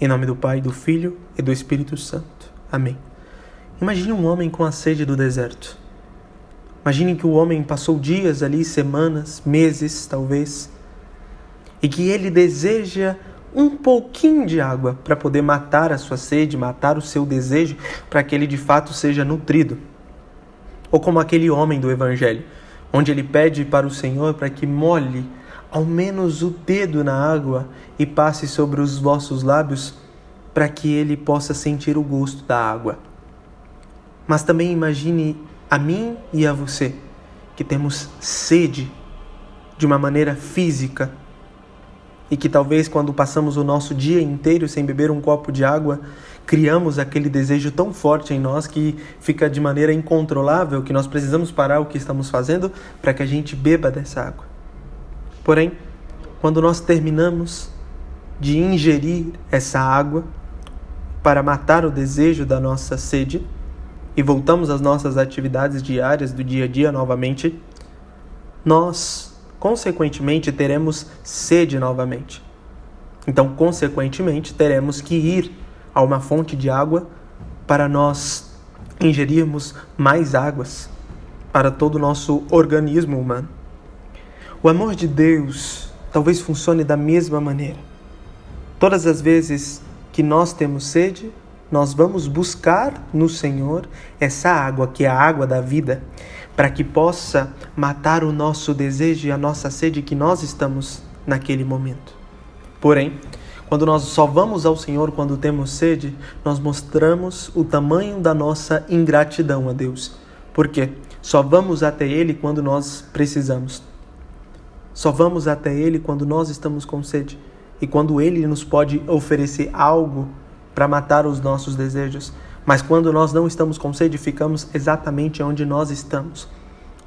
Em nome do Pai, do Filho e do Espírito Santo. Amém. Imagine um homem com a sede do deserto. Imagine que o homem passou dias ali, semanas, meses talvez, e que ele deseja um pouquinho de água para poder matar a sua sede, matar o seu desejo, para que ele de fato seja nutrido. Ou como aquele homem do Evangelho, onde ele pede para o Senhor para que molhe ao menos o dedo na água e passe sobre os vossos lábios, para que ele possa sentir o gosto da água. Mas também imagine a mim e a você, que temos sede de uma maneira física, e que talvez quando passamos o nosso dia inteiro sem beber um copo de água, criamos aquele desejo tão forte em nós que fica de maneira incontrolável, que nós precisamos parar o que estamos fazendo para que a gente beba dessa água. Porém, quando nós terminamos de ingerir essa água para matar o desejo da nossa sede e voltamos às nossas atividades diárias do dia a dia novamente, nós, consequentemente, teremos sede novamente. Então, consequentemente, teremos que ir a uma fonte de água para nós ingerirmos mais águas para todo o nosso organismo humano. O amor de Deus talvez funcione da mesma maneira. Todas as vezes que nós temos sede, nós vamos buscar no Senhor essa água, que é a água da vida, para que possa matar o nosso desejo e a nossa sede que nós estamos naquele momento. Porém, quando nós só vamos ao Senhor quando temos sede, nós mostramos o tamanho da nossa ingratidão a Deus. Por quê? Só vamos até Ele quando nós precisamos. Só vamos até Ele quando nós estamos com sede e quando Ele nos pode oferecer algo para matar os nossos desejos. Mas quando nós não estamos com sede, ficamos exatamente onde nós estamos.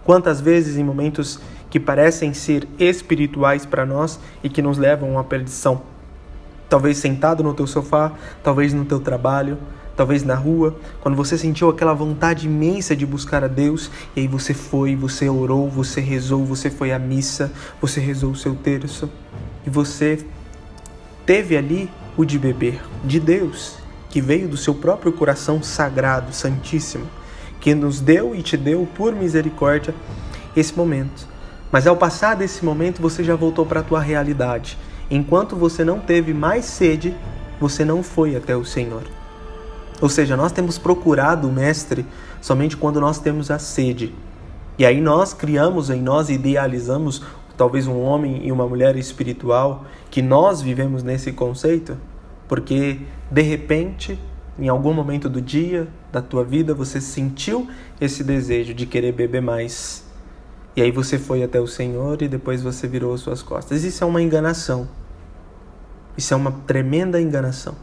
Quantas vezes em momentos que parecem ser espirituais para nós e que nos levam à perdição? Talvez sentado no teu sofá, talvez no teu trabalho, talvez na rua, quando você sentiu aquela vontade imensa de buscar a Deus, e aí você foi, você orou, você rezou, você foi à missa, você rezou o seu terço, e você teve ali o de beber de Deus, que veio do seu próprio coração sagrado, santíssimo, que nos deu e te deu por misericórdia esse momento. Mas ao passar desse momento, você já voltou para a tua realidade. Enquanto você não teve mais sede, você não foi até o Senhor. Ou seja, nós temos procurado o Mestre somente quando nós temos a sede. E aí nós criamos em nós, idealizamos talvez um homem e uma mulher espiritual, que nós vivemos nesse conceito, porque de repente, em algum momento do dia, da tua vida, você sentiu esse desejo de querer beber mais. E aí você foi até o Senhor e depois você virou as suas costas. Isso é uma enganação. Isso é uma tremenda enganação.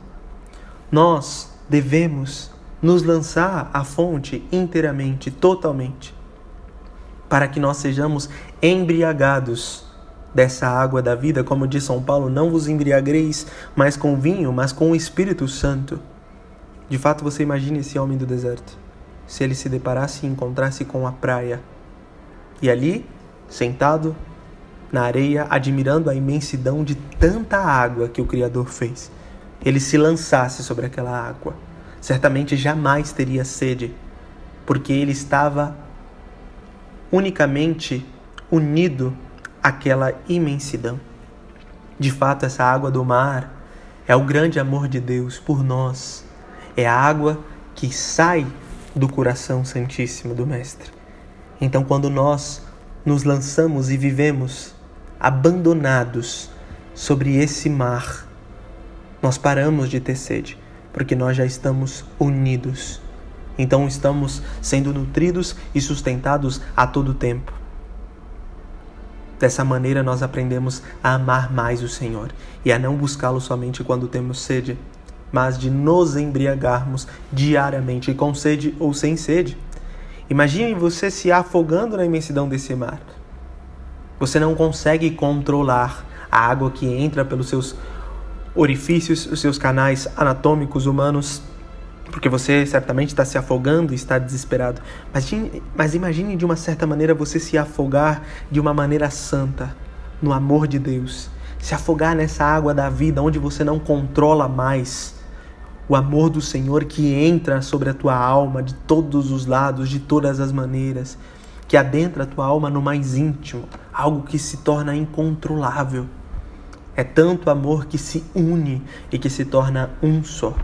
Nós devemos nos lançar à fonte inteiramente, totalmente, para que nós sejamos embriagados dessa água da vida. Como diz São Paulo, não vos embriagueis mais com vinho, mas com o Espírito Santo. De fato, você imagina esse homem do deserto, se ele se deparasse e encontrasse com a praia, e ali, sentado na areia, admirando a imensidão de tanta água que o Criador fez, ele se lançasse sobre aquela água, certamente jamais teria sede, porque ele estava unicamente unido àquela imensidão. De fato, essa água do mar é o grande amor de Deus por nós. É a água que sai do coração santíssimo do Mestre. Então, quando nós nos lançamos e vivemos abandonados sobre esse mar, nós paramos de ter sede, porque nós já estamos unidos. Então estamos sendo nutridos e sustentados a todo tempo. Dessa maneira nós aprendemos a amar mais o Senhor e a não buscá-lo somente quando temos sede, mas de nos embriagarmos diariamente, com sede ou sem sede. Imagine você se afogando na imensidão desse mar. Você não consegue controlar a água que entra pelos seus orifícios, os seus canais anatômicos humanos, porque você certamente está se afogando e está desesperado. Mas imagine de uma certa maneira você se afogar de uma maneira santa, no amor de Deus, Se afogar nessa água da vida, onde você não controla mais. O amor do Senhor que entra sobre a tua alma de todos os lados, de todas as maneiras. Que adentra a tua alma no mais íntimo. Algo que se torna incontrolável. É tanto amor que se une e que se torna um só.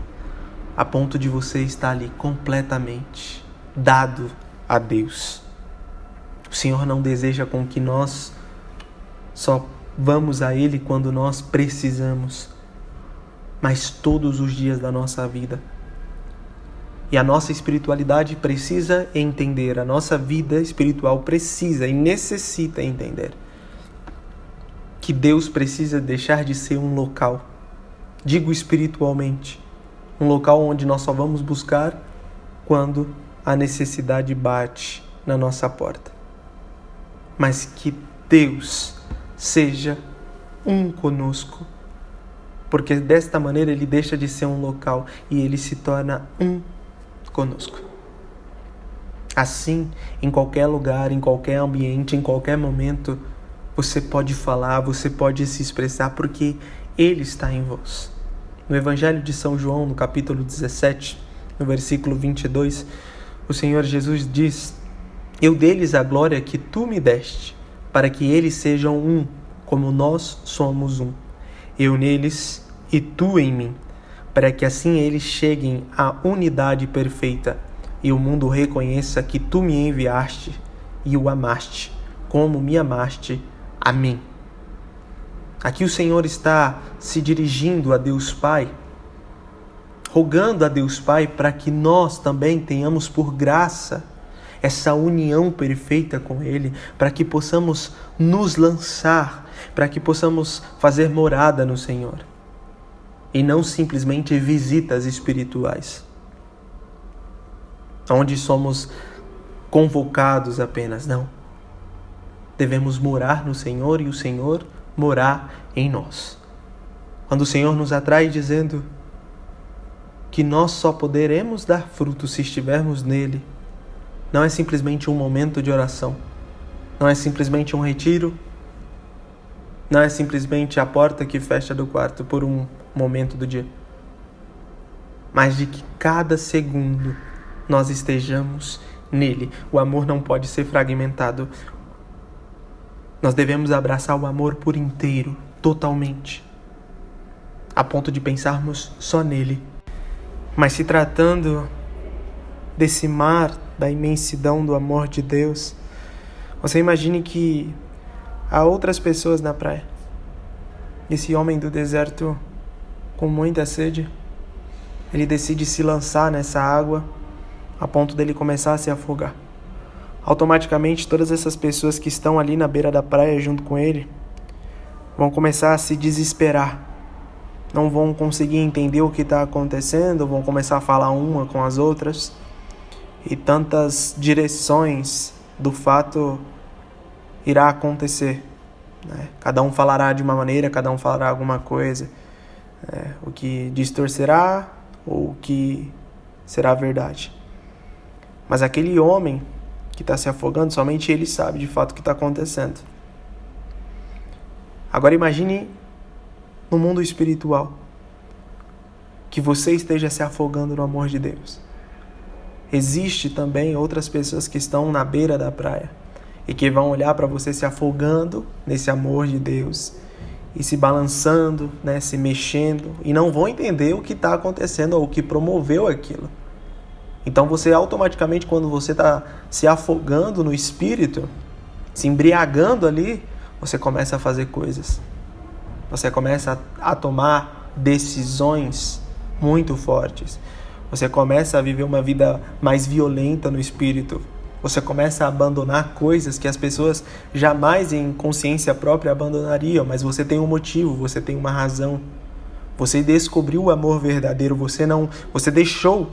A ponto de você estar ali completamente dado a Deus. O Senhor não deseja com que nós só vamos a Ele quando nós precisamos, mas todos os dias da nossa vida. E a nossa espiritualidade precisa entender, a nossa vida espiritual precisa e necessita entender que Deus precisa deixar de ser um local, digo espiritualmente, um local onde nós só vamos buscar quando a necessidade bate na nossa porta. Mas que Deus seja um conosco, porque desta maneira Ele deixa de ser um local e Ele se torna um conosco. Assim, em qualquer lugar, em qualquer ambiente, em qualquer momento, você pode falar, você pode se expressar, porque Ele está em vós. No Evangelho de São João, no capítulo 17, no versículo 22, o Senhor Jesus diz: Eu dei-lhes a glória que Tu me deste, para que eles sejam um, como nós somos um. Eu neles e Tu em mim, para que assim eles cheguem à unidade perfeita e o mundo reconheça que Tu me enviaste e o amaste, como me amaste a mim. Aqui o Senhor está se dirigindo a Deus Pai, rogando a Deus Pai para que nós também tenhamos por graça essa união perfeita com Ele, para que possamos nos lançar, para que possamos fazer morada no Senhor. E não simplesmente visitas espirituais, onde somos convocados apenas, não. Devemos morar no Senhor e o Senhor morar em nós. Quando o Senhor nos atrai dizendo que nós só poderemos dar fruto se estivermos nele, não é simplesmente um momento de oração, não é simplesmente um retiro, não é simplesmente a porta que fecha do quarto por um momento do dia, mas de que cada segundo nós estejamos nele. O amor não pode ser fragmentado. Nós devemos abraçar o amor por inteiro, totalmente, a ponto de pensarmos só nele. Mas se tratando desse mar, da imensidão do amor de Deus, você imagine que há outras pessoas na praia. Esse homem do deserto, com muita sede, ele decide se lançar nessa água a ponto dele começar a se afogar. Automaticamente, todas essas pessoas que estão ali na beira da praia junto com ele vão começar a se desesperar. Não vão conseguir entender o que está acontecendo, vão começar a falar uma com as outras. E tantas direções do fato irá acontecer, né? Cada um falará de uma maneira, cada um falará alguma coisa, o que distorcerá ou o que será verdade. Mas aquele homem que está se afogando, somente ele sabe de fato o que está acontecendo. Agora imagine no mundo espiritual que você esteja se afogando no amor de Deus. Existe também outras pessoas que estão na beira da praia e que vão olhar para você se afogando nesse amor de Deus e se balançando, né, se mexendo, e não vão entender o que está acontecendo ou o que promoveu aquilo. Então você automaticamente, quando você está se afogando no espírito, se embriagando ali, você começa a fazer coisas. Você começa a tomar decisões muito fortes. Você começa a viver uma vida mais violenta no espírito. Você começa a abandonar coisas que as pessoas jamais em consciência própria abandonariam, mas você tem um motivo, você tem uma razão. Você descobriu o amor verdadeiro, você deixou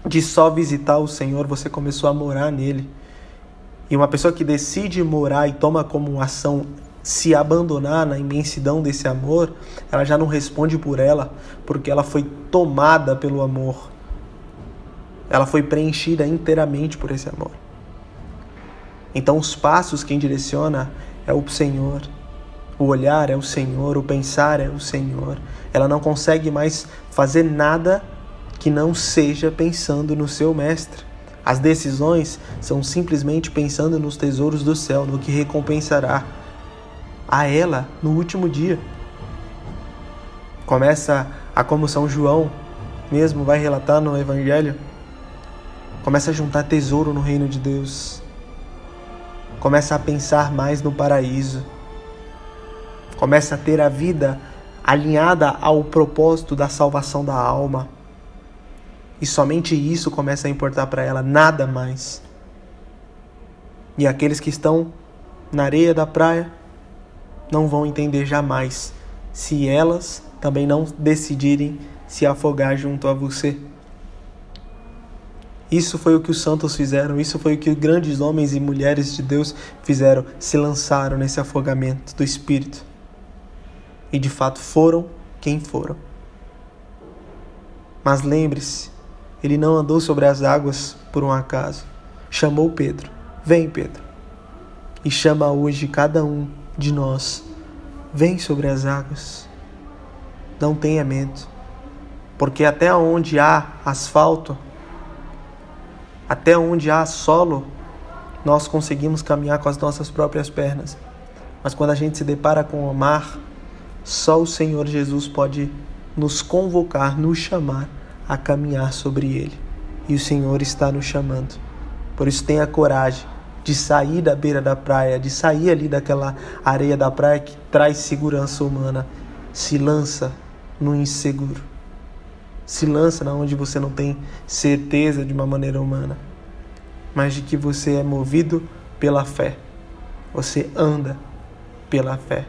de só visitar o Senhor, você começou a morar nele. E uma pessoa que decide morar e toma como ação se abandonar na imensidão desse amor, ela já não responde por ela, porque ela foi tomada pelo amor. Ela foi preenchida inteiramente por esse amor. Então os passos quem direciona é o Senhor. O olhar é o Senhor, o pensar é o Senhor. Ela não consegue mais fazer nada que não seja pensando no seu Mestre. As decisões são simplesmente pensando nos tesouros do céu, no que recompensará a ela no último dia. Começa a como São João mesmo vai relatar no Evangelho, começa a juntar tesouro no reino de Deus. Começa a pensar mais no paraíso. Começa a ter a vida alinhada ao propósito da salvação da alma. E somente isso começa a importar para ela, nada mais. E aqueles que estão na areia da praia não vão entender jamais se elas também não decidirem se afogar junto a você. Isso foi o que os santos fizeram, isso foi o que grandes homens e mulheres de Deus fizeram, se lançaram nesse afogamento do Espírito. E de fato foram quem foram. Mas lembre-se, ele não andou sobre as águas por um acaso. Chamou Pedro. Vem, Pedro. E chama hoje cada um de nós. Vem sobre as águas. Não tenha medo. Porque até onde há asfalto, até onde há solo, nós conseguimos caminhar com as nossas próprias pernas. Mas quando a gente se depara com o mar, só o Senhor Jesus pode nos convocar, nos chamar a caminhar sobre ele. E o Senhor está nos chamando. Por isso tenha coragem de sair da beira da praia, de sair ali daquela areia da praia que traz segurança humana. Se lança no inseguro. Se lança na onde você não tem certeza de uma maneira humana, mas de que você é movido pela fé. Você anda pela fé.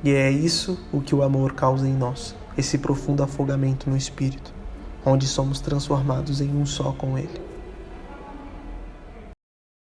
E é isso o que o amor causa em nós, esse profundo afogamento no Espírito, onde somos transformados em um só com Ele.